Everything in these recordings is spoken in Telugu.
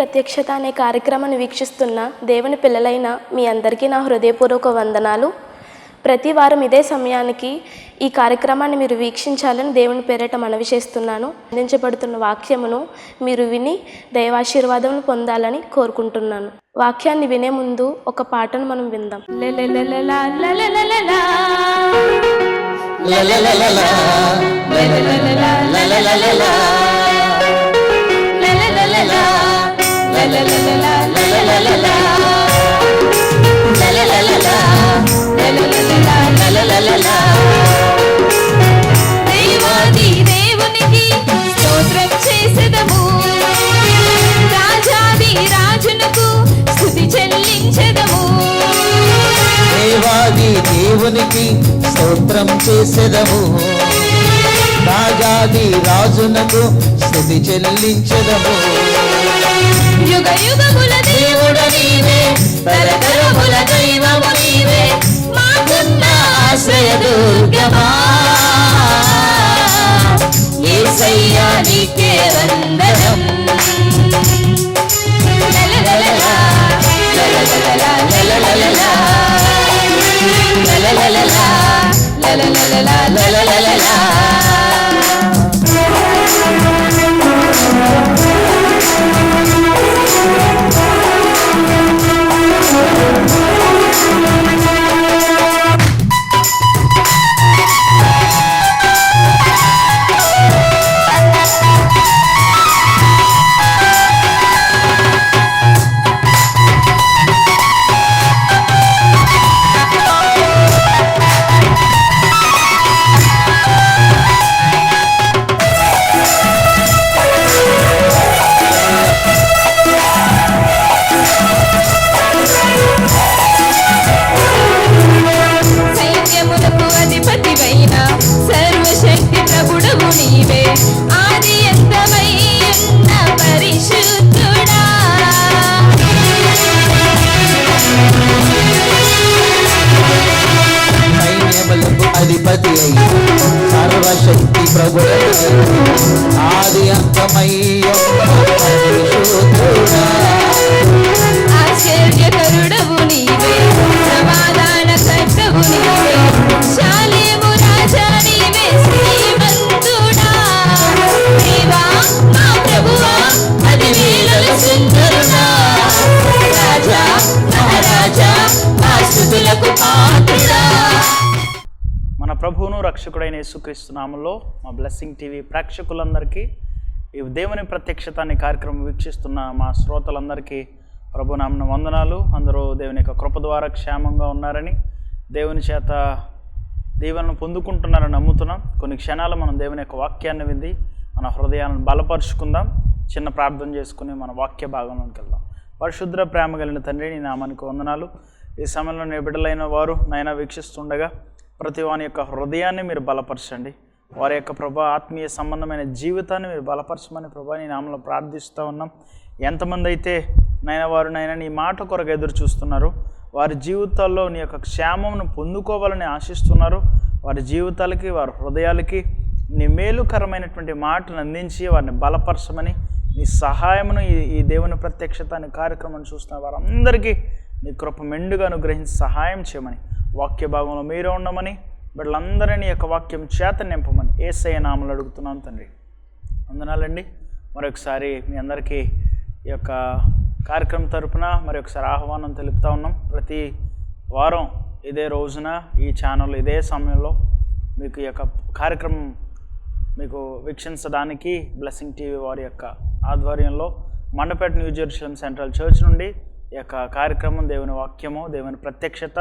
ప్రత్యక్షత అనే కార్యక్రమాన్ని వీక్షిస్తున్న దేవుని పిల్లలైన మీ అందరికీ నా హృదయపూర్వక వందనాలు. ప్రతి వారం ఇదే సమయానికి ఈ కార్యక్రమాన్ని మీరు వీక్షించాలని దేవుని పేరిట మనవి చేస్తున్నాను. అందించబడుతున్న వాక్యమును మీరు విని దైవాశీర్వాదమును పొందాలని కోరుకుంటున్నాను. వాక్యాన్ని వినే ముందు ఒక పాటను మనం విందాం. దేవాది దేవునికి స్తోత్రం చేసెదము, రాజాది రాజునకు స్తుతి చెల్లించెదము. దేవాది దేవునికి స్తోత్రం చేసెదము, రాజాది రాజునకు స్తుతి చెల్లించెదము. యుగ యుగముల దేవుడ నీవే, తరతరముల దైవము నీవే, మాకున్న ఆశ్రయ దుర్గమా. యేసయ్యా నీకే వందనం. లలలలలా లలలలలా లలలలలా లలలలలా లలలలలా లలలలలా. సర్వశక్తి ప్రభుడవు నీవే, ఆది అంతమై ఉన్న పరిశుద్ధుడా. సైన్యములకు అధిపతి అయి సర్వశక్తి ప్రభుడవు, ఆది అంతమై ఉన్న పరిశుద్ధుడా. ఆశ్చర్యకరుడవు నీవే, సమాధాన కర్తవు నీవే, శాలేము రాజా నీవే, శ్రీమంతుడా. దేవా మా ప్రభువా, అది వేలల సుందరుడా, రాజా మహారాజా, మా స్తుతులకు పాత్రుడా. మన ప్రభువును రక్షకుడైన యేసుక్రీస్తు నామములో మా బ్లెస్సింగ్ టీవీ ప్రేక్షకులందరికీ, ఈ దేవుని ప్రత్యక్షత అనే కార్యక్రమం వీక్షిస్తున్న మా శ్రోతలందరికీ ప్రభు నామన వందనాలు. అందరూ దేవుని యొక్క కృప ద్వారా క్షేమంగా ఉన్నారని, దేవుని చేత దీవెనను పొందుకుంటున్నారని నమ్ముతున్నాం. కొన్ని క్షణాలు మనం దేవుని యొక్క వాక్యాన్ని వింది మన హృదయాలను బలపరుచుకుందాం. చిన్న ప్రార్థన చేసుకుని మన వాక్య భాగంలోకి వెళ్దాం. పరిశుద్ర ప్రేమ కలిగిన తండ్రి, నీ నామానికి వందనాలు. ఈ సమయంలో నీ బిడ్డలైన వారు నాయన వీక్షిస్తుండగా ప్రతి వాని యొక్క హృదయాన్ని మీరు బలపరచండి. వారి యొక్క ప్రభా ఆత్మీయ సంబంధమైన జీవితాన్ని మీరు బలపరచమని ప్రభా నీ నామంలో ప్రార్థిస్తూ ఉన్నాం. ఎంతమంది అయితే వారు నీ మాట కొరకు ఎదురు చూస్తున్నారు, వారి జీవితాల్లో నీ యొక్క క్షేమమును పొందుకోవాలని ఆశిస్తున్నారు, వారి జీవితాలకి వారి హృదయాలకి నీ మేలుకరమైనటువంటి మాటను అందించి వారిని బలపరచమని, నీ సహాయమును ఈ దేవుని ప్రత్యక్షత అనే కార్యక్రమాన్ని చూస్తున్న వారందరికీ నీ కృప మెండుగా అనుగ్రహించి సహాయం చేయమని, వాక్య భాగంలో మీరే ఉండమని, వీళ్ళందరినీ యొక్క వాక్యం చేత నింపమని యేసయ్య నామములో అడుగుతున్నాను తండ్రి. వందనాలండి. మరొకసారి మీ అందరికీ ఈ యొక్క కార్యక్రమం తరపున మరొకసారి ఆహ్వానం తెలుపుతూ ఉన్నాం. ప్రతి వారం ఇదే రోజున ఈ ఛానల్ ఇదే సమయంలో మీకు ఈ యొక్క కార్యక్రమం మీకు వీక్షించడానికి బ్లెస్సింగ్ టీవీ వారి యొక్క ఆధ్వర్యంలో Mandapeta new Jerusalem central church నుండి ఈ యొక్క కార్యక్రమం దేవుని వాక్యము, దేవుని ప్రత్యక్షత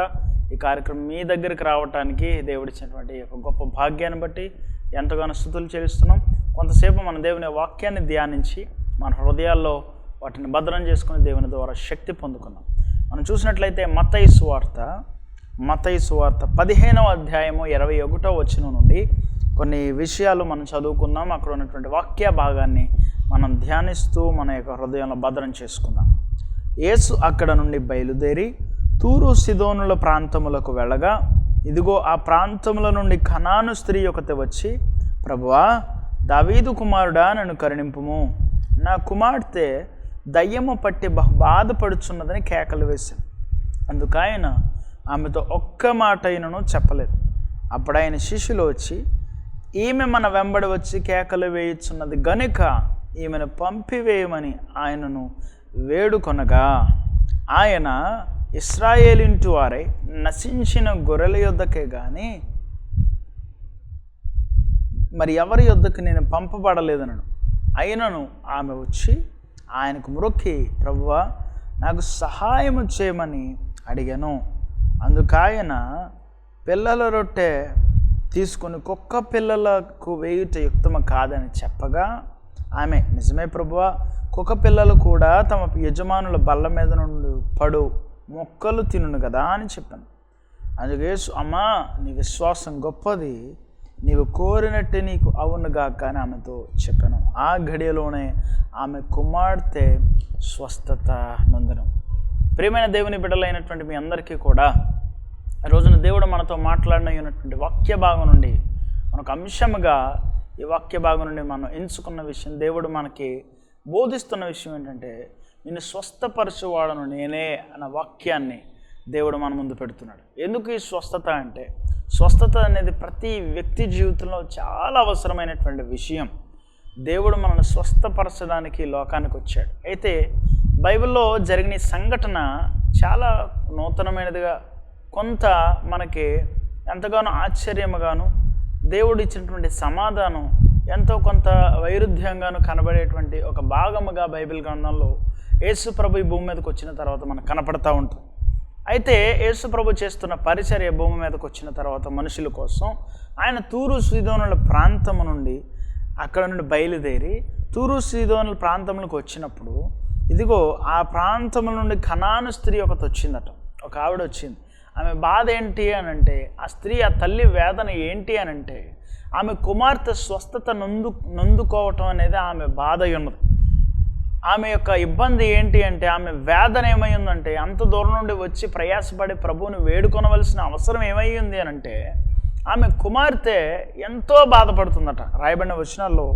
ఈ కార్యక్రమం మీ దగ్గరికి రావడానికి దేవుడిచ్చినటువంటి ఈ యొక్క గొప్ప భాగ్యాన్ని బట్టి ఎంతగానో స్తుతులు చెల్లిస్తున్నాం. కొంతసేపు మన దేవుని వాక్యాన్ని ధ్యానించి మన హృదయాల్లో వాటిని భద్రం చేసుకుని దేవుని ద్వారా శక్తి పొందుకున్నాం. మనం చూసినట్లయితే మత్తయి సువార్త 15వ అధ్యాయము 21వ వచనం నుండి కొన్ని విషయాలు మనం చదువుకుందాం. అక్కడ ఉన్నటువంటి వాక్య భాగాన్ని మనం ధ్యానిస్తూ మన యొక్క హృదయంలో భద్రం చేసుకుందాం. యేసు అక్కడ నుండి బయలుదేరి తూరు సిదోనుల ప్రాంతములకు వెళ్ళగా, ఇదిగో ఆ ప్రాంతముల నుండి కనాను స్త్రీ ఒకటి వచ్చి, ప్రభువా, దావీదు కుమారుడా, నన్ను కరుణింపుము, నా కుమార్తె దయ్యము పట్టి బహు బాధపడుచున్నదని కేకలు వేశాను. అందుకు ఆయన ఆమెతో ఒక్క మాట అయినను చెప్పలేదు. అప్పుడు ఆయన శిష్యులు వచ్చి, ఈమె మన వెంబడి వచ్చి కేకలు వేయుచున్నది గనుక ఈమెను పంపివేయమని ఆయనను వేడుకొనగా, ఆయన ఇశ్రాయేలింటి వారై నశించిన గొర్రెల యొద్దకే గాని మరి ఎవరి యొద్దకు నేను పంపబడలేదనను. అయినను ఆమె వచ్చి ఆయనకు మ్రొక్కి, ప్రభువా నాకు సహాయము చేయమని అడిగాను. అందుకు ఆయన పిల్లల రొట్టె తీసుకుని కుక్క పిల్లలకు వేయుట యుక్తము కాదని చెప్పగా, ఆమె నిజమే ప్రభువా, కుక్క పిల్లలు కూడా తమ యజమానుల బల్ల మీద నుండి పడు మొక్కలు తినును కదా అని చెప్పాను. అందుకే అమ్మా, నీ విశ్వాసం గొప్పది, నీవు కోరినట్టే నీకు అవునుగాక అని ఆమెతో చెప్పాను. ఆ ఘడియలోనే ఆమె కుమార్తె స్వస్థత నొందెను. ప్రియమైన దేవుని బిడ్డలైనటువంటి మీ అందరికీ కూడా ఈ రోజున దేవుడు మనతో మాట్లాడినటువంటి వాక్య భాగం నుండి మనకు అంశముగా ఈ వాక్య భాగం నుండి మనం ఎంచుకున్న విషయం, దేవుడు మనకి బోధిస్తున్న విషయం ఏంటంటే, నిన్ను స్వస్థపరచువాడను నేనే అన్న వాక్యాన్ని దేవుడు మన ముందు పెడుతున్నాడు. ఎందుకు ఈ స్వస్థత అంటే, స్వస్థత అనేది ప్రతి వ్యక్తి జీవితంలో చాలా అవసరమైనటువంటి విషయం. దేవుడు మనల్ని స్వస్థపరచడానికి లోకానికి వచ్చాడు. అయితే బైబిల్లో జరిగిన సంఘటన చాలా నూతనమైనదిగా, కొంత మనకి ఎంతగానో ఆశ్చర్యముగాను, దేవుడు ఇచ్చినటువంటి సమాధానం ఎంతో కొంత వైరుధ్యంగాను కనబడేటువంటి ఒక భాగముగా బైబిల్ గ్రంథంలో యేసు ప్రభు ఈ భూమి మీదకి వచ్చిన తర్వాత మనకు కనపడతా ఉంటుంది. అయితే యేసు ప్రభు చేస్తున్న పరిచర్య భూమి మీదకి వచ్చిన తర్వాత మనుషుల కోసం ఆయన తూరు సీదోనుల ప్రాంతము నుండి అక్కడ నుండి బయలుదేరి తూరు సీదోనుల ప్రాంతంలోకి వచ్చినప్పుడు, ఇదిగో ఆ ప్రాంతం నుండి కనాను స్త్రీ ఒకటి వచ్చిందట. ఒక ఆవిడ వచ్చింది. ఆమె బాధ ఏంటి అని అంటే, ఆ స్త్రీ, ఆ తల్లి వేదన ఏంటి అని అంటే, ఆమె కుమార్తె స్వస్థత నొందుకోవటం అనేది ఆమె బాధ ఉన్నది. ఆమె యొక్క ఇబ్బంది ఏంటి అంటే, ఆమె వేదన ఏమై ఉందంటే, అంత దూరం నుండి వచ్చి ప్రయాసపడి ప్రభువుని వేడుకొనవలసిన అవసరం ఏమై ఉంది అని అంటే, ఆమె కుమార్తె ఎంతో బాధపడుతుందట. రాయబడిన వచనాల్లో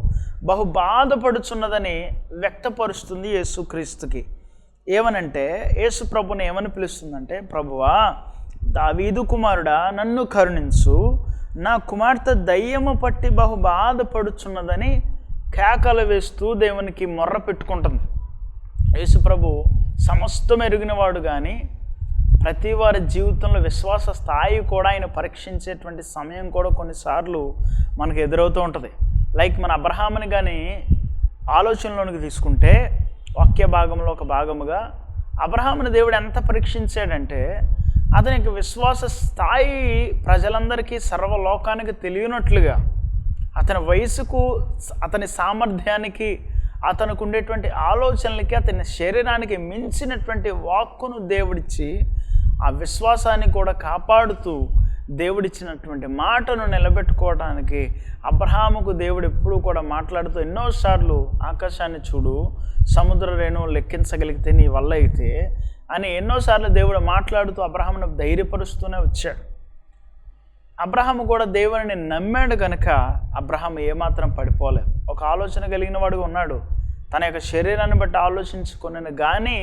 బహు బాధపడుచున్నదని వ్యక్తపరుస్తుంది యేసుక్రీస్తుకి. ఏమనంటే, యేసు ప్రభుని ఏమని పిలుస్తుందంటే, ప్రభువా దావీదు కుమారుడా నన్ను కరుణించు, నా కుమార్తె దయ్యము పట్టి బహు బాధపడుచున్నదని కేకలు వేస్తూ దేవునికి మొర్ర పెట్టుకుంటుంది. యేసు ప్రభు సమస్తం ఎరిగినవాడు, కానీ ప్రతి వారి జీవితంలో విశ్వాస స్థాయి కూడా ఆయన పరీక్షించేటువంటి సమయం కూడా కొన్నిసార్లు మనకు ఎదురవుతూ ఉంటుంది. లైక్ మన అబ్రహాముని కానీ ఆలోచనలోనికి తీసుకుంటే, వాక్య భాగంలో ఒక భాగముగా అబ్రహాముని దేవుడు ఎంత పరీక్షించాడంటే, అతనికి విశ్వాస స్థాయి ప్రజలందరికీ సర్వలోకానికి తెలియనట్లుగా, అతని వయసుకు, అతని సామర్థ్యానికి, అతనికి ఉండేటువంటి ఆలోచనలకి, అతని శరీరానికి మించినటువంటి వాక్కును దేవుడిచ్చి ఆ విశ్వాసాన్ని కూడా కాపాడుతూ దేవుడిచ్చినటువంటి మాటను నిలబెట్టుకోవడానికి అబ్రహాముకు దేవుడు ఎప్పుడూ కూడా మాట్లాడుతూ ఎన్నోసార్లు ఆకాశాన్ని చూడు, సముద్ర రేణువులు లెక్కించగలిగితే నీ వల్ల అయితే అని ఎన్నోసార్లు దేవుడు మాట్లాడుతూ అబ్రహామును ధైర్యపరుస్తూనే వచ్చాడు. అబ్రహాము కూడా దేవుని నమ్మాడు కనుక అబ్రహాము ఏమాత్రం పడిపోలేదు. ఒక ఆలోచన కలిగిన వాడుగా ఉన్నాడు. తన యొక్క శరీరాన్ని బట్టి ఆలోచించుకుని కానీ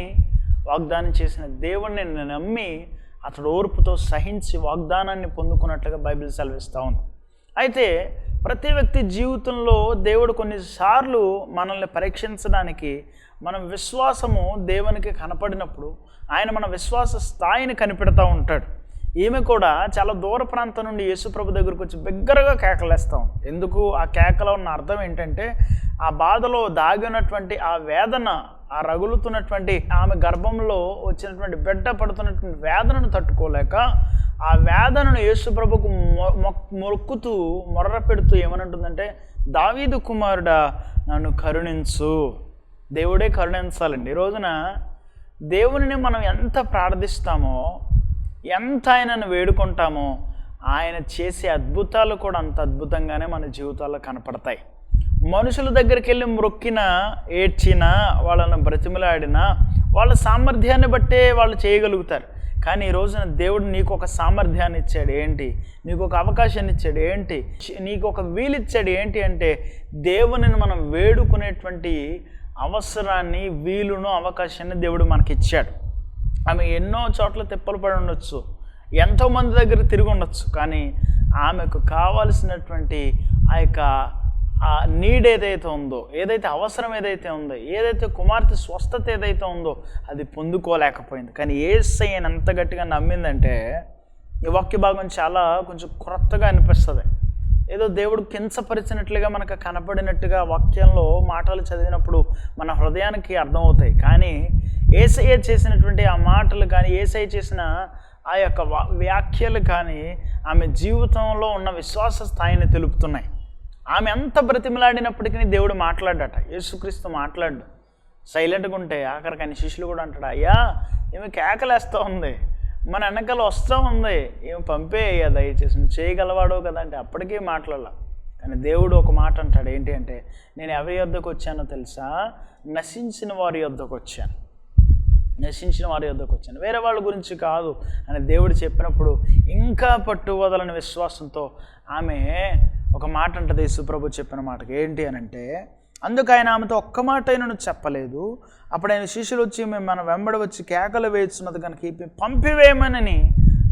వాగ్దానం చేసిన దేవుణ్ణి నమ్మి అతడు ఓర్పుతో సహించి వాగ్దానాన్ని పొందుకున్నట్లుగా బైబిల్ సెలవిస్తూ ఉంది. అయితే ప్రతి వ్యక్తి జీవితంలో దేవుడు కొన్నిసార్లు మనల్ని పరీక్షించడానికి, మన విశ్వాసము దేవునికి కనపడినప్పుడు ఆయన మన విశ్వాస స్థాయిని కనిపెడతా ఉంటాడు. ఈమె కూడా చాలా దూర ప్రాంతం నుండి యేసుప్రభు దగ్గరకు వచ్చి బిగ్గరగా కేకలేస్తాం. ఎందుకు ఆ కేకలో ఉన్న అర్థం ఏంటంటే, ఆ బాధలో దాగి ఉన్నటువంటి ఆ వేదన, ఆ రగులుతున్నటువంటి ఆమె గర్భంలో వచ్చినటువంటి బిడ్డ పడుతున్నటువంటి వేదనను తట్టుకోలేక ఆ వేదనను యేసుప్రభుకు మొక్కుతూ మొర్ర పెడుతూ ఏమనంటుందంటే, దావీదు కుమారుడా నన్ను కరుణించు. దేవుడే కరుణించాలండి. ఈ రోజున దేవునిని మనం ఎంత ప్రార్థిస్తామో, ఎంత ఆయనను వేడుకుంటామో, ఆయన చేసే అద్భుతాలు కూడా అంత అద్భుతంగానే మన జీవితాల్లో కనపడతాయి. మనుషుల దగ్గరికి వెళ్ళి మొక్కినా, ఏడ్చినా, వాళ్ళను బ్రతిమలాడినా వాళ్ళ సామర్థ్యాన్ని బట్టే వాళ్ళు చేయగలుగుతారు. కానీ ఈ రోజున దేవుడు నీకు ఒక సామర్థ్యాన్ని ఇచ్చాడు ఏంటి, నీకు ఒక అవకాశాన్ని ఇచ్చాడు ఏంటి, నీకు ఒక వీలిచ్చాడు ఏంటి అంటే, దేవునిని మనం వేడుకునేటువంటి అవసరాన్ని, వీలును, అవకాశాన్ని దేవుడు మనకిచ్చాడు. ఆమె ఎన్నో చోట్ల తిప్పలు పడి ఉండొచ్చు, ఎంతోమంది దగ్గర తిరిగి ఉండొచ్చు, కానీ ఆమెకు కావాల్సినటువంటి ఆ యొక్క ఆ నీడ్ ఏదైతే ఉందో, ఏదైతే అవసరం ఏదైతే ఉందో, ఏదైతే కుమార్తె స్వస్థత ఏదైతే ఉందో అది పొందుకోలేకపోయింది. కానీ యేసయ్యను ఎంత గట్టిగా నమ్మిందంటే ఈ వాక్య భాగం చాలా కొంచెం క్రొత్తగా అనిపిస్తుంది. ఏదో దేవుడు కించపరిచినట్లుగా మనకు కనపడినట్టుగా వాక్యంలో మాటలు చదివినప్పుడు మన హృదయానికి అర్థమవుతాయి. కానీ యేసయ్య చేసినటువంటి ఆ మాటలు కానీ, యేసయ్య చేసిన ఆ యొక్క వ్యాఖ్యలు కానీ ఆమె జీవితంలో ఉన్న విశ్వాస స్థాయిని తెలుపుతున్నాయి. ఆమె ఎంత బ్రతిమలాడినప్పటికీ దేవుడు మాట్లాడట, యేసుక్రీస్తు మాట్లాడు. సైలెంట్గా ఉంటే ఆఖరికి ఆయన శిష్యులు కూడా అంటాడు, అయ్యా ఈమె కేకలేస్తూ ఉంది, మన వెనకాల వస్తూ ఉంది, ఏమి పంపేయ్యా దయచేసి, నువ్వు చేయగలవాడో కదా అంటే అప్పటికీ మాట్లాడాల. కానీ దేవుడు ఒక మాట అంటాడు, ఏంటి అంటే, నేను ఎవరి యొద్దకు వచ్చానో తెలుసా? నశించిన వారి యొద్దకు వచ్చాను, నశించిన వారి యొద్దకు వచ్చాను, వేరే వాళ్ళ గురించి కాదు అని దేవుడు చెప్పినప్పుడు ఇంకా పట్టు వదలని విశ్వాసంతో ఆమె ఒక మాట అంటది. యేసుప్రభు చెప్పిన మాటకి ఏంటి అని అంటే, అందుకు ఆయన ఆమెతో ఒక్క మాట అయినా చెప్పలేదు. అప్పుడు ఆయన శిష్యులు వచ్చి మన వెంబడి వచ్చి కేకలు వేస్తున్నది కనుక పంపివేయమని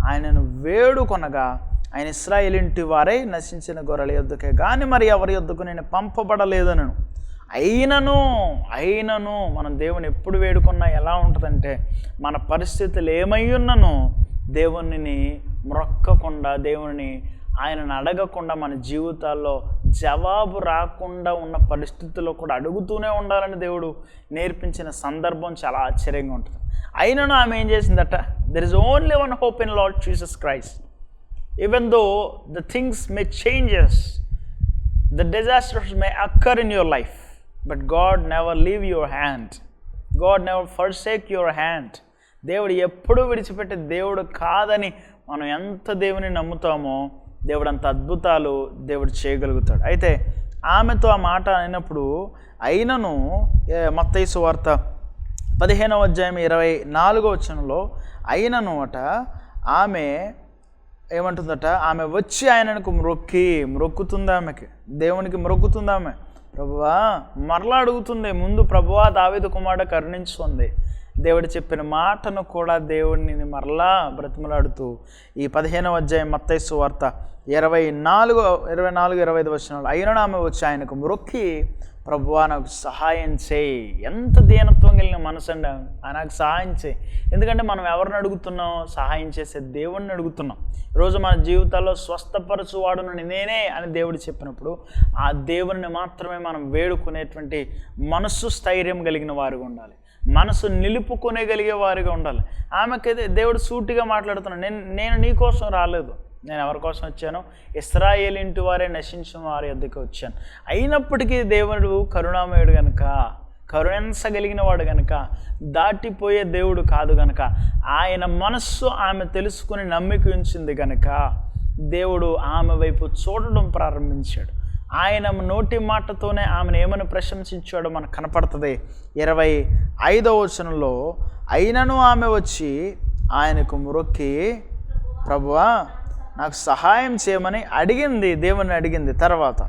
ఆయనను వేడుకొనగా, ఆయన ఇశ్రాయేలింటి వారై నశించిన గొర్రెల యొద్దకే కానీ మరి ఎవరి యొద్దకు నేను పంపబడలేదనను. అయినను మనం దేవుని ఎప్పుడు వేడుకున్నా ఎలా ఉంటుందంటే, మన పరిస్థితులు ఏమై ఉన్నను దేవునిని మ్రొక్కకుండా, దేవుని ఆయనను అడగకుండా, మన జీవితాల్లో జవాబు రాకుండా ఉన్న పరిస్థితుల్లో కూడా అడుగుతూనే ఉండాలని దేవుడు నేర్పించిన సందర్భం చాలా ఆశ్చర్యంగా ఉంటుంది. అయినను ఆమె ఏం చేసిందట, there is only one hope in Lord Jesus Christ. Even though the things may changes, the disasters may occur in your life, but God never leave your hand, God never forsake your hand. దేవుడు ఎప్పుడూ విడిచిపెట్టే దేవుడు కాదని మనం ఎంత దేవుని నమ్ముతామో దేవుడు అంత అద్భుతాలు దేవుడు చేయగలుగుతాడు. అయితే ఆమెతో ఆ మాట అయినప్పుడు, అయినను మత్తయి సువార్త 15వ అధ్యాయం 24వ వచనంలో అయినను అట ఆమె ఏమంటుందట, ఆమె వచ్చి ఆయనకు మొక్కుతుంది, ఆమెకి దేవునికి మొక్కుతుంది. ఆమె ప్రభువా మరలా అడుగుతుంది, ముందు ప్రభువా దావీదు కుమారుడు కరుణించుకుంది. దేవుడు చెప్పిన మాటను కూడా దేవుడిని మరలా బ్రతిమలాడుతూ ఈ 15వ అధ్యాయం మత్తయి సువార్త 24-25 వచనాలు, అయినా ఆమె వచ్చి ఆయనకు మొక్కి, ప్రభువా నాకు సహాయం చేయి. ఎంత దీనత్వం కలిగిన మనసు అండి, నాకు సహాయం చేయి. ఎందుకంటే మనం ఎవరిని అడుగుతున్నాం? సహాయం చేసే దేవుడిని అడుగుతున్నాం. ఈరోజు మన జీవితాల్లో స్వస్థపరచువాడును నేనే అని దేవుడు చెప్పినప్పుడు ఆ దేవుడిని మాత్రమే మనం వేడుకునేటువంటి మనస్సు స్థైర్యం కలిగిన వారుగా ఉండాలి, మనసు నిలుపుకొనేగలిగే వారిగా ఉండాలి. ఆమెకైతే దేవుడు సూటిగా మాట్లాడుతున్నాడు, నేను నీ కోసం రాలేదు, నేను ఎవరి కోసం వచ్చాను? ఇశ్రాయేలింటి వారే నశించిన వారి యొద్దకు వచ్చాను. అయినప్పటికీ దేవుడు కరుణామయుడు గనుక, కరుణించగలిగిన వాడు గనుక, దాటిపోయే దేవుడు కాదు గనుక, ఆయన మనస్సు ఆమె తెలుసుకుని నమ్మిక ఉంచింది గనుక దేవుడు ఆమె వైపు చూడడం ప్రారంభించాడు. ఆయన నోటి మాటతోనే ఆమెను ఏమని ప్రశంసించాడో మనకు కనపడుతుంది. 25వ వచనంలో, అయినను ఆమె వచ్చి ఆయనకు మొక్కి, ప్రభువా నాకు సహాయం చేయమని అడిగింది, దేవుని అడిగింది. తర్వాత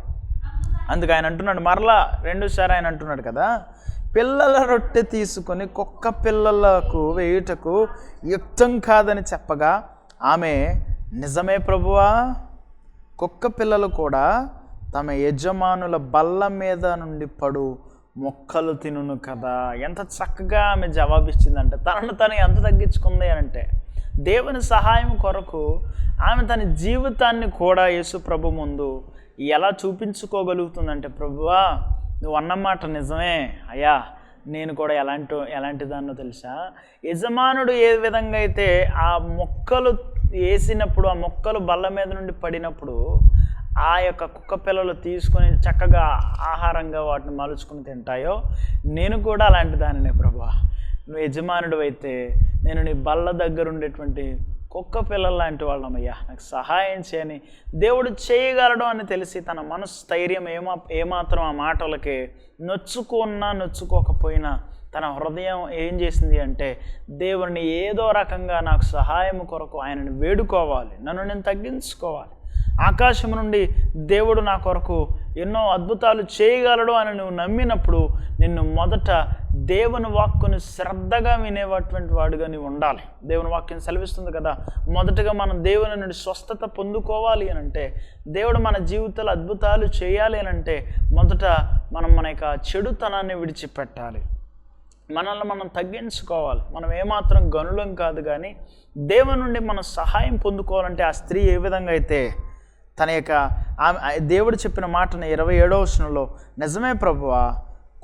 అందుకు ఆయన అంటున్నాడు, మరలా రెండోసారి ఆయన అంటున్నాడు కదా, పిల్లల రొట్టె తీసుకొని కుక్క పిల్లలకు వేయుటకు యుక్తం కాదని చెప్పగా ఆమె, నిజమే ప్రభువా, కుక్క పిల్లలు కూడా తమ యజమానుల బల్ల మీద నుండి పడు మొక్కలు తినును కదా. ఎంత చక్కగా ఆమె జవాబిచ్చిందంటే, తనను తను ఎంత తగ్గించుకుంది అంటే, దేవుని సహాయం కొరకు ఆమె తన జీవితాన్ని కూడా యేసు ప్రభు ముందు ఎలా చూపించుకోగలుగుతుందంటే, ప్రభువా నువ్వు అన్నమాట నిజమే అయ్యా, నేను కూడా ఎలాంటి దాన్నో తెలుసా, యజమానుడు ఏ విధంగా అయితే ఆ మొక్కలు వేసినప్పుడు, ఆ మొక్కలు బల్ల మీద నుండి పడినప్పుడు ఆ యొక్క కుక్క పిల్లలు తీసుకొని చక్కగా ఆహారంగా వాటిని మలుచుకుని తింటాయో, నేను కూడా అలాంటి దానినే ప్రభువా, నువ్వు యజమానుడు అయితే నేను నీ బల్ల దగ్గర ఉండేటువంటి కుక్క పిల్లలు లాంటి వాళ్ళమయ్యా, నాకు సహాయం చేయని దేవుడు చేయగలడు అని తెలిసి తన మనసు స్థైర్యం ఏమాత్రం ఆ మాటలకి నొచ్చుకోకపోయినా తన హృదయం ఏం చేసింది అంటే, దేవుడిని ఏదో రకంగా నాకు సహాయం కొరకు ఆయనను వేడుకోవాలి, నన్ను నేను తగ్గించుకోవాలి. ఆకాశం నుండి దేవుడు నా కొరకు ఎన్నో అద్భుతాలు చేయగలడు అని నువ్వు నమ్మినప్పుడు నిన్ను మొదట దేవుని వాక్కుని శ్రద్ధగా వినేటువంటి వాడుగా నీవు ఉండాలి. దేవుని వాక్యం సెలవిస్తుంది కదా, మొదటగా మనం దేవుని నుండి స్వస్థత పొందుకోవాలి అని అంటే, దేవుడు మన జీవితాలు అద్భుతాలు చేయాలి అని అంటే మొదట మనం మన యొక్క చెడుతనాన్ని విడిచిపెట్టాలి, మనల్ని మనం తగ్గించుకోవాలి. మనం ఏమాత్రం గనులం కాదు, కానీ దేవుని నుండి మనం సహాయం పొందుకోవాలంటే ఆ స్త్రీ ఏ విధంగా అయితే తన యొక్క దేవుడు చెప్పిన మాటను 27వ వచనంలో, నిజమే ప్రభువా,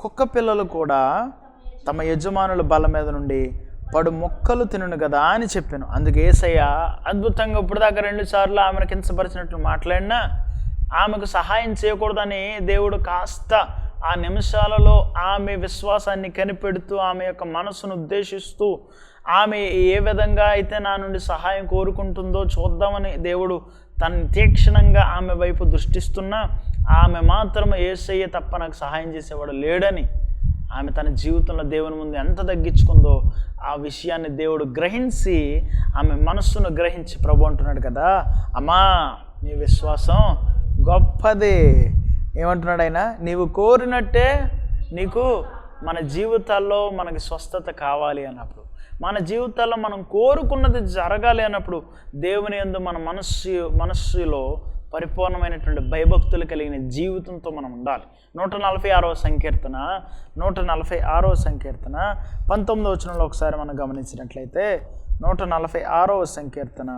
కుక్క పిల్లలు కూడా తమ యజమానుల బల్ల మీద నుండి పడు మొక్కలు తినును కదా అని చెప్పాను. అందుకే యేసయ్య అద్భుతంగా ఇప్పుడు దాకా 2 సార్లు ఆమెను కించపరిచినట్లు మాట్లాడినా ఆమెకు సహాయం చేయకూడదని దేవుడు కాస్త ఆ నిమిషాలలో ఆమె విశ్వాసాన్ని కనిపెడుతూ ఆమె యొక్క మనసును ఉద్దేశిస్తూ ఆమె ఏ విధంగా అయితే నా నుండి సహాయం కోరుకుంటుందో చూద్దామని దేవుడు తన తీక్షణంగా ఆమె వైపు దృష్టిస్తున్నా ఆమె మాత్రం యేసయ్య తప్ప నాకు సహాయం చేసేవాడు లేడని ఆమె తన జీవితంలో దేవుని ముందు ఎంత తగ్గించుకుందో ఆ విషయాన్ని దేవుడు గ్రహించి ఆమె మనస్సును గ్రహించి ప్రభు అంటున్నాడు కదా, అమ్మా నీ విశ్వాసం గొప్పదే. ఏమంటున్నాడు ఆయన? నీవు కోరినట్టే నీకు మన జీవితాల్లో మనకి స్వస్థత కావాలి అన్నప్పుడు, మన జీవితాల్లో మనం కోరుకున్నది జరగాలి అన్నప్పుడు దేవుని యందు మన మనస్సులో పరిపూర్ణమైనటువంటి భయభక్తులు కలిగిన జీవితంతో మనం ఉండాలి. 146వ సంకీర్తన 19వ వచనంలో ఒకసారి మనం గమనించినట్లయితే 146వ సంకీర్తన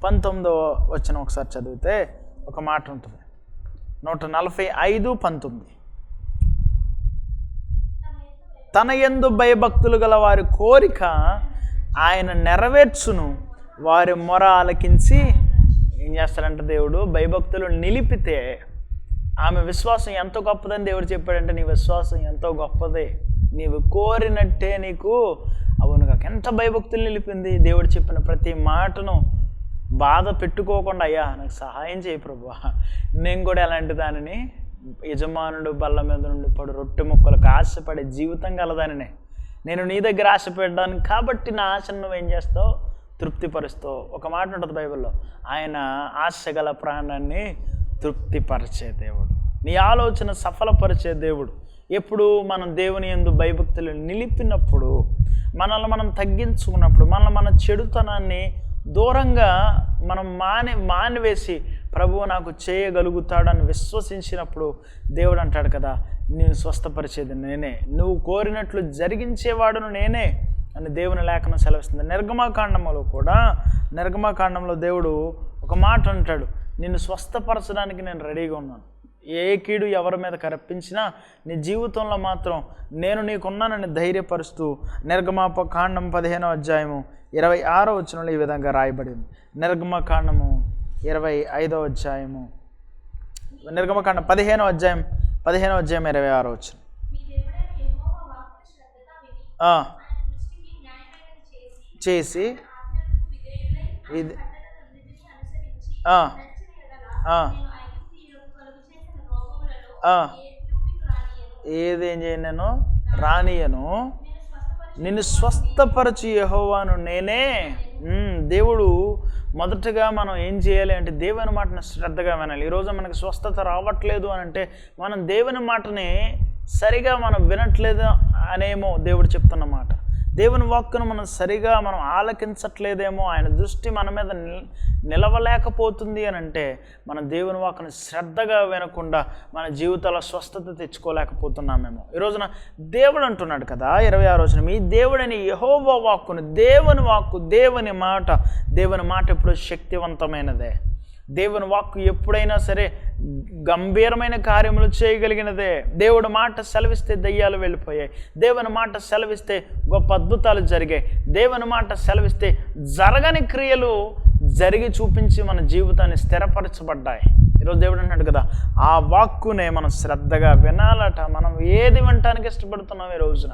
19వ వచనం ఒకసారి చదివితే ఒక మాట ఉంటుంది. 145:19 తన యందు భయభక్తులు గల వారి కోరిక ఆయన నెరవేర్చును, వారి మొర ఆలకించి ఏం చేస్తాడంటే దేవుడు భయభక్తులు నిలిపితే ఆమె విశ్వాసం ఎంతో గొప్పదని దేవుడు చెప్పాడంటే నీ విశ్వాసం ఎంతో గొప్పదే, నీవు కోరినట్టే నీకు అవును కాక. ఎంత భయభక్తులు నిలిపింది! దేవుడు చెప్పిన ప్రతి మాటను బాధ పెట్టుకోకుండా, అయ్యా నాకు సహాయం చేయి ప్రభువా, నేను కూడా ఎలాంటి దానిని యజమానుడు బల్ల మీద నుండి పడు రొట్టె ముక్కలకు ఆశపడే జీవితం గలదానినే, నేను నీ దగ్గర ఆశపడ్డాను కాబట్టి నా ఆశను నువ్వేం చేస్తావు? తృప్తిపరుస్తావు. ఒక మాట ఉంటుంది బైబిల్లో, ఆయన ఆశగల ప్రాణాన్ని తృప్తిపరిచే దేవుడు, నీ ఆలోచన సఫలపరిచే దేవుడు. ఎప్పుడు మనం దేవుని యందు భయభక్తులు నిలిపినప్పుడు, మనల్ని మనం తగ్గించుకున్నప్పుడు, మన చెడుతనాన్ని దూరంగా మనం మానివేసి ప్రభువు నాకు చేయగలుగుతాడని విశ్వసించినప్పుడు దేవుడు అంటాడు కదా, నేను స్వస్థపరిచేది నేనే, నువ్వు కోరినట్లు జరిగించేవాడును నేనే అని దేవుని లేఖనం సెలవిస్తుంది. నిర్గమకాండంలో దేవుడు ఒక మాట అంటాడు, నిన్ను స్వస్థపరచడానికి నేను రెడీగా ఉన్నాను, ఏ కీడు ఎవరి మీద కరప్పించినా నీ జీవితంలో మాత్రం నేను నీకున్నానని ధైర్యపరుస్తూ నిర్గమకాండం 15వ అధ్యాయము 26వ వచనంలో ఈ విధంగా రాయబడింది. నిర్గమకాండము 25వ అధ్యాయము, నిర్గమకాండం 15వ అధ్యాయం 26వ వచనం. చేసి ఏదేం చేయను, నేను రానియను, నిన్ను స్వస్థపరచు యెహోవాను నేనే. దేవుడు మొదటగా మనం ఏం చేయాలి అంటే దేవుని మాటను శ్రద్ధగా వినాలి. ఈరోజు మనకు స్వస్థత రావట్లేదు అని అంటే మనం దేవుని మాటని సరిగా మనం వినట్లేదు అనేమో దేవుడు చెప్తున్న మాట. దేవుని వాక్కును మనం సరిగా మనం ఆలకించట్లేదేమో, ఆయన దృష్టి మన మీద నిలవలేకపోతుంది అని అంటే మనం దేవుని వాక్కును శ్రద్ధగా వినకుండా మన జీవితాల్లో స్వస్థత తెచ్చుకోలేకపోతున్నామేమో. ఈరోజున దేవుడు అంటున్నాడు కదా 26వ వచనం, ఈ దేవుడని యెహోవా వాక్కును, దేవుని వాక్కు, దేవుని మాట ఎప్పుడూ శక్తివంతమైనదే. దేవుని వాక్కు ఎప్పుడైనా సరే గంభీరమైన కార్యములు చేయగలిగినదే. దేవుడు మాట సెలవిస్తే దయ్యాలు వెళ్ళిపోయాయి, దేవుని మాట సెలవిస్తే గొప్ప అద్భుతాలు జరిగాయి, దేవుని మాట సెలవిస్తే జరగని క్రియలు జరిగి చూపించి మన జీవితాన్ని స్థిరపరచబడ్డాయి. ఈరోజు దేవుడు అంటున్నాడు కదా, ఆ వాక్కునే మనం శ్రద్ధగా వినాలట. మనం ఏది వినటానికి ఇష్టపడుతున్నాం ఈ రోజున?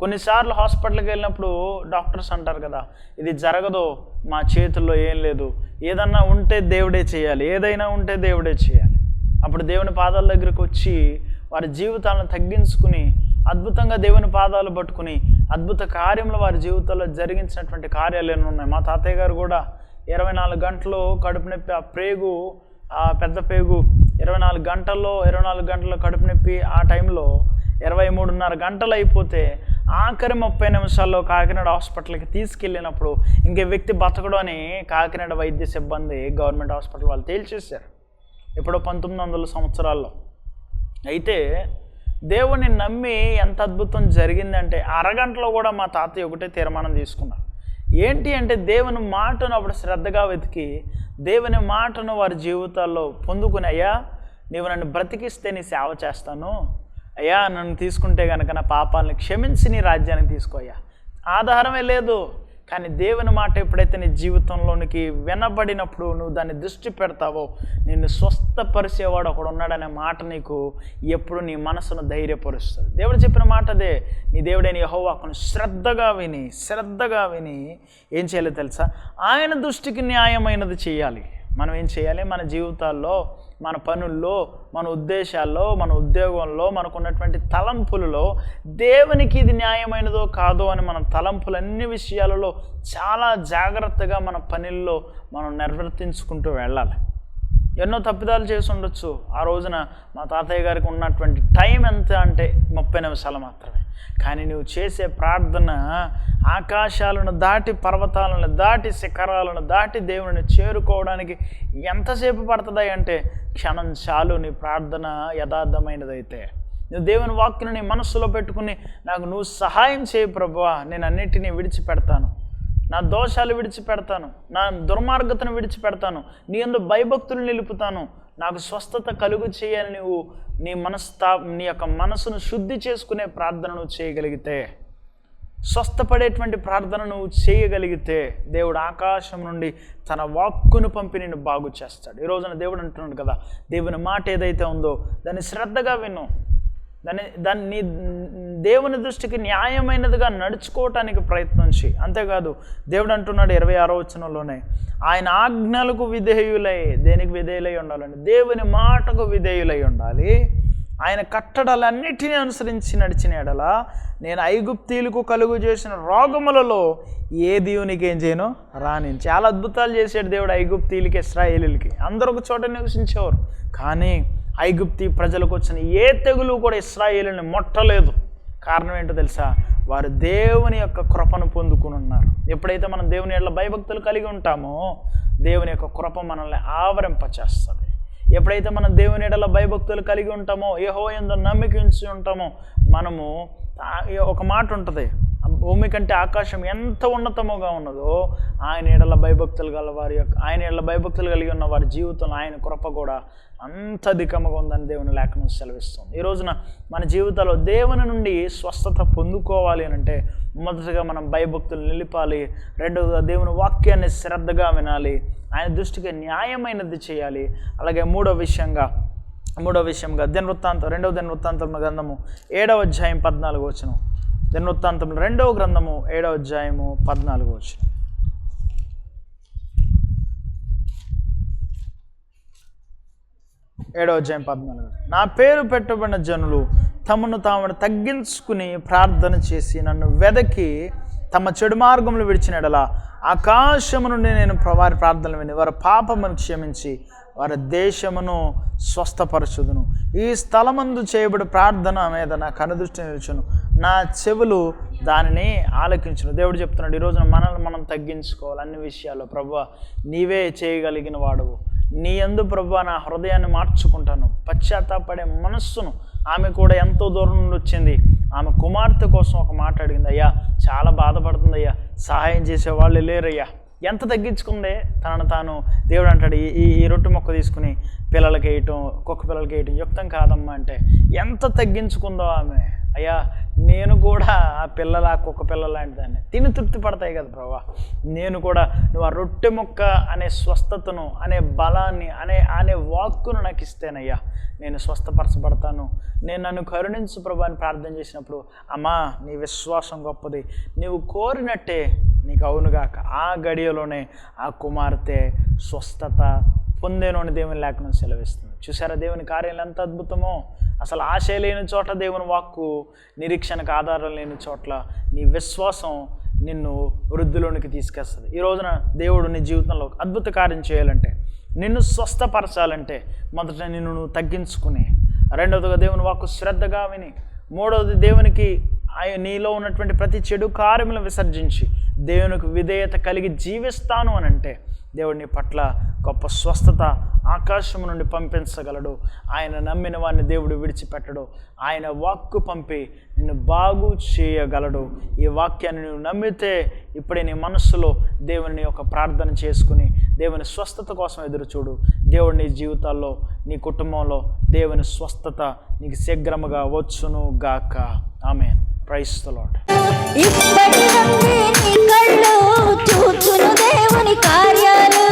కొన్నిసార్లు హాస్పిటల్కి వెళ్ళినప్పుడు డాక్టర్స్ అంటారు కదా, ఇది జరగదు, మా చేతుల్లో ఏం లేదు, ఏదన్నా ఉంటే దేవుడే చేయాలి, ఏదైనా ఉంటే దేవుడే చేయాలి. అప్పుడు దేవుని పాదాల దగ్గరికి వచ్చి వారి జీవితాలను తగ్గించుకుని అద్భుతంగా దేవుని పాదాలు పట్టుకుని అద్భుత కార్యములు వారి జీవితాల్లో జరిగించినటువంటి కార్యాలు ఎన్నో ఉన్నాయి. మా తాతయ్య గారు కూడా 24 గంటలు కడుపు నొప్పి, ఆ పెద్ద పేగు 24 గంటల్లో కడుపు నొప్పి, ఆ టైంలో 23.5 గంటలు అయిపోతే ఆఖరి 30 నిమిషాల్లో కాకినాడ హాస్పిటల్కి తీసుకెళ్ళినప్పుడు ఇంకే వ్యక్తి బతకడం అని కాకినాడ వైద్య సిబ్బంది గవర్నమెంట్ హాస్పిటల్ వాళ్ళు తేల్చేశారు ఎప్పుడో 1900 సంవత్సరాల్లో. అయితే దేవుని నమ్మి ఎంత అద్భుతం జరిగిందంటే అరగంటలో కూడా మా తాతయ్య ఒకటే తీర్మానం తీసుకున్నారు. ఏంటి అంటే దేవుని మాటను అప్పుడు శ్రద్ధగా వెతికి దేవుని మాటను వారి జీవితాల్లో పొందుకుని, అయ్యా నీవు నన్ను బ్రతికిస్తే నీ సేవ చేస్తాను, అయ్యా నన్ను తీసుకుంటే కనుక నా పాపాలను క్షమించి నీ రాజ్యానికి తీసుకోయ్యా. ఆధారమే లేదు, కానీ దేవుని మాట ఎప్పుడైతే నీ జీవితంలోనికి వినబడినప్పుడు నువ్వు దాన్ని దృష్టి పెడతావో నిన్ను స్వస్థపరిచేవాడు ఒకడు ఉన్నాడనే మాట నీకు ఎప్పుడు నీ మనసును ధైర్యపరుస్తుంది. దేవుడు చెప్పిన మాట అదే. నీ దేవుడైన యెహోవాను శ్రద్ధగా విని ఏం చేయాలో తెలుసా? ఆయన దృష్టికి న్యాయమైనది చేయాలి. మనం ఏం చేయాలి? మన జీవితాల్లో, మన పనుల్లో, మన ఉద్దేశాల్లో, మన ఉద్యోగంలో, మనకున్నటువంటి తలంపులలో దేవునికి ఇది న్యాయమైనదో కాదో అని మన తలంపులన్ని విషయాలలో చాలా జాగ్రత్తగా మన పనుల్లో మనం నిర్వర్తించుకుంటూ వెళ్ళాలి. ఎన్నో తప్పిదాలు చేసి ఉండొచ్చు. ఆ రోజున మా తాతయ్య గారికి ఉన్నటువంటి టైం ఎంత అంటే 30 నిమిషాలు మాత్రమే. కానీ నువ్వు చేసే ప్రార్థన ఆకాశాలను దాటి, పర్వతాలను దాటి, శిఖరాలను దాటి దేవుని చేరుకోవడానికి ఎంతసేపు పడుతుంది అంటే క్షణం చాలు. నీ ప్రార్థన యథార్థమైనదైతే నువ్వు దేవుని వాక్యను నీ మనస్సులో పెట్టుకుని నాకు నువ్వు సహాయం చేయి ప్రభువా, నేను అన్నిటినీ విడిచిపెడతాను, నా దోషాలు విడిచిపెడతాను, నా దుర్మార్గతను విడిచిపెడతాను, నీ యందు భయభక్తులు నిలుపుతాను, నాకు స్వస్థత కలుగు చేయని నువ్వు నీ యొక్క మనసును శుద్ధి చేసుకునే ప్రార్థన నువ్వు చేయగలిగితే, స్వస్థపడేటువంటి ప్రార్థన నువ్వు చేయగలిగితే దేవుడు ఆకాశం నుండి తన వాక్కును పంపి నిన్ను బాగు చేస్తాడు. ఈ రోజున దేవుడు అంటున్నాడు కదా, దేవుని మాట ఏదైతే ఉందో దాన్ని శ్రద్ధగా విను, దాన్ని దేవుని దృష్టికి న్యాయమైనదిగా నడుచుకోవటానికి ప్రయత్నం చేయి. అంతేకాదు దేవుడు అంటున్నాడు 26వ వచనంలోనే, ఆయన ఆజ్ఞలకు విధేయులై, దేనికి విధేయులై ఉండాలండి? దేవుని మాటకు విధేయులై ఉండాలి. ఆయన కట్టడలన్నిటినీ అనుసరించి నడిచిన ఎడల నేను ఐగుప్తీలకు కలుగు చేసిన రోగములలో ఏ దేవునికి ఏం చేయను రాని. చాలా అద్భుతాలు చేశాడు దేవుడు ఐగుప్తీలకి, ఇశ్రాయేలీలకి. అందరూ ఒక చోట నివసించేవారు, కానీ ఐగుప్తీ ప్రజలకు వచ్చిన ఏ తెగులు కూడా ఇశ్రాయేలుని ముట్టలేదు. కారణం ఏంటో తెలుసా? వారు దేవుని యొక్క కృపను పొందుకుని ఉన్నారు. ఎప్పుడైతే మనం దేవుని యెడల భయభక్తులు కలిగి ఉంటామో దేవుని యొక్క కృప మనల్ని ఆవరింపచేస్తుంది. ఎప్పుడైతే మనం దేవుని యెడల భయభక్తులు కలిగి ఉంటామో, యెహోవా యందు నమ్మిక ఉంచి ఉంటామో, మనము ఒక మాట ఉంటుంది, భూమి కంటే ఆకాశం ఎంత ఉన్నతముగా ఉన్నదో ఆయన యెడల భయభక్తులు కలిగి ఉన్న వారి జీవితంలో ఆయన కృప కూడా అంత అధికముగా ఉందని దేవుని లేఖనం సెలవిస్తుంది. ఈ రోజున మన జీవితాల్లో దేవుని నుండి స్వస్థత పొందుకోవాలి అని అంటే మొదటగా మనం భయభక్తులు నిలిపాలి. రెండవదిగా దేవుని వాక్యాన్ని శ్రద్ధగా వినాలి, ఆయన దృష్టికి న్యాయమైనది చేయాలి. అలాగే మూడో విషయంగా రెండవ దినవృత్తాంతం గ్రంథము 7వ అధ్యాయం 14వ వచనం. దినవృత్తాంతం 2వ గ్రంథము 7వ అధ్యాయము 14వ వచనం. నా పేరు పెట్టబడిన జనులు తమను తగ్గించుకుని ప్రార్థన చేసి నన్ను వెదకి తమ చెడు మార్గములు విడిచిన ఎడల ఆకాశము నుండి నేను వారి ప్రార్థనలు విని వారి పాపమును క్షమించి వారి దేశమును స్వస్థపరచుదును. ఈ స్థలమందు చేయబడి ప్రార్థన మీద నా కనుదృష్టి నిలుచును, నా చెవులు దానిని ఆలకించును. దేవుడు చెప్తున్నాడు, ఈ రోజున మనల్ని మనం తగ్గించుకోవాలి అన్ని విషయాల్లో. ప్రభువా నీవే చేయగలిగిన వాడువు, నీ యందు ప్రభువా నా హృదయాన్ని మార్చుకుంటాను. పశ్చాత్తాపడే మనస్సును, ఆమె కూడా ఎంతో దూరం నుండి వచ్చింది, ఆమె కుమార్తె కోసం ఒక మాట అడిగింది, అయ్యా చాలా బాధపడుతుంది అయ్యా, సహాయం చేసేవాళ్ళు లేరయ్యా. ఎంత తగ్గించుకుందే తనను తాను. దేవుడు అంటాడు, ఈ రొట్టె మొక్క తీసుకుని పిల్లలకి వేయటం, కుక్క పిల్లలకి వేయటం యుక్తం కాదమ్మా అంటే ఎంత తగ్గించుకుందో ఆమె. అయ్యా నేను కూడా ఆ కుక్క పిల్లల లాంటి దాన్ని తిని తృప్తి పడతాయి కదా ప్రభా, నేను కూడా నువ్వు ఆ రొట్టె మొక్క అనే స్వస్థతను, అనే బలాన్ని, అనే వాక్కును నాకు ఇస్తేనయ్యా నేను స్వస్థపరచబడతాను. నేను నన్ను కరుణించు ప్రభా అని ప్రార్థన చేసినప్పుడు, అమ్మా నీ విశ్వాసం గొప్పది, నీవు కోరినట్టే నీకు అవునుగాక. ఆ గడియలోనే ఆ కుమార్తె స్వస్థత పొందేనని దేవుని లేఖనం సెలవిస్తుంది. చూసారా దేవుని కార్యాలు ఎంత అద్భుతమో. అసలు ఆశ లేని చోట్ల దేవుని వాక్కు, నిరీక్షణకు ఆధారం లేని చోట్ల నీ విశ్వాసం నిన్ను వృద్ధిలోనికి తీసుకొస్తుంది. ఈ రోజున దేవుడు నీ జీవితంలో అద్భుత కార్యం చేయాలంటే నిన్ను స్వస్థపరచాలంటే మొదట నిన్ను నువ్వు తగ్గించుకుని, రెండవదిగా దేవుని వాక్కు శ్రద్ధగా విని, మూడవది దేవునికి నీలో ఉన్నటువంటి ప్రతి చెడు కార్యములను విసర్జించి దేవునికి విధేయత కలిగి జీవిస్తాను అని అంటే దేవుడు నీ పట్ల గొప్ప స్వస్థత ఆకాశం నుండి పంపించగలడు. ఆయన నమ్మిన వారిని దేవుడు విడిచిపెట్టడు. ఆయన వాక్కు పంపి నిన్ను బాగు చేయగలడు. ఈ వాక్యాన్ని నువ్వు నమ్మితే ఇప్పుడే నీ మనస్సులో దేవుని యొక్క ప్రార్థన చేసుకుని దేవుని స్వస్థత కోసం ఎదురు చూడు. దేవుడు నీ జీవితాల్లో, నీ కుటుంబంలో దేవుని స్వస్థత నీకు శీఘ్రముగా వచ్చును గాక. ఆమేన్. Praise the Lord. ఇప్పటి నుండి నీ కళ్ళు చూచును దేవుని కార్యాలు.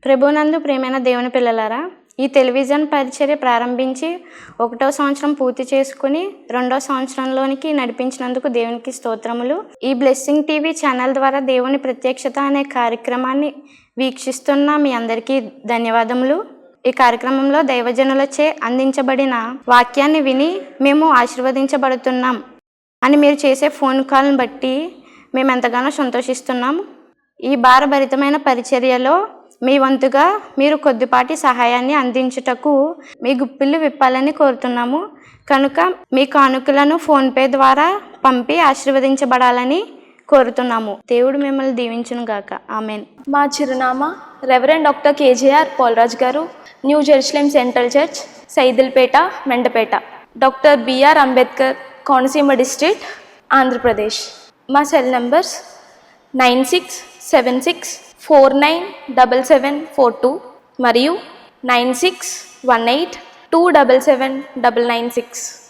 ప్రభునందు ప్రియమైన దేవుని పిల్లలారా, ఈ టెలివిజన్ పరిచర్య ప్రారంభించి 1వ సంవత్సరం పూర్తి చేసుకుని 2వ సంవత్సరంలోనికి నడిపించినందుకు దేవునికి స్తోత్రములు. ఈ బ్లెస్సింగ్ టీవీ ఛానల్ ద్వారా దేవుని ప్రత్యక్షత అనే కార్యక్రమాన్ని వీక్షిస్తున్న మీ అందరికీ ధన్యవాదములు. ఈ కార్యక్రమంలో దైవజనులచే అందించబడిన వాక్యాన్ని విని మేము ఆశీర్వదించబడుతున్నాం అని మీరు చేసే ఫోన్ కాల్ని బట్టి మేము ఎంతగానో సంతోషిస్తున్నాము. ఈ భారభరితమైన పరిచర్యలో మీ వంతుగా మీరు కొద్దిపాటి సహాయాన్ని అందించుటకు మీ గుప్పిళ్ళు విప్పాలని కోరుతున్నాము. కనుక మీ కానుకలను ఫోన్పే ద్వారా పంపి ఆశీర్వదించబడాలని కోరుతున్నాము. దేవుడు మిమ్మల్ని దీవించును గాక. ఆమెన్. మా చిరునామా reverend doctor KJR Polaraj garu, new Jerusalem central church, Saidilpeta, Mendapeta, doctor BR Ambedkar, Konaseema district, Andhra Pradesh. మా సెల్ నంబర్స్ 9676497742 మరియు 9618277996.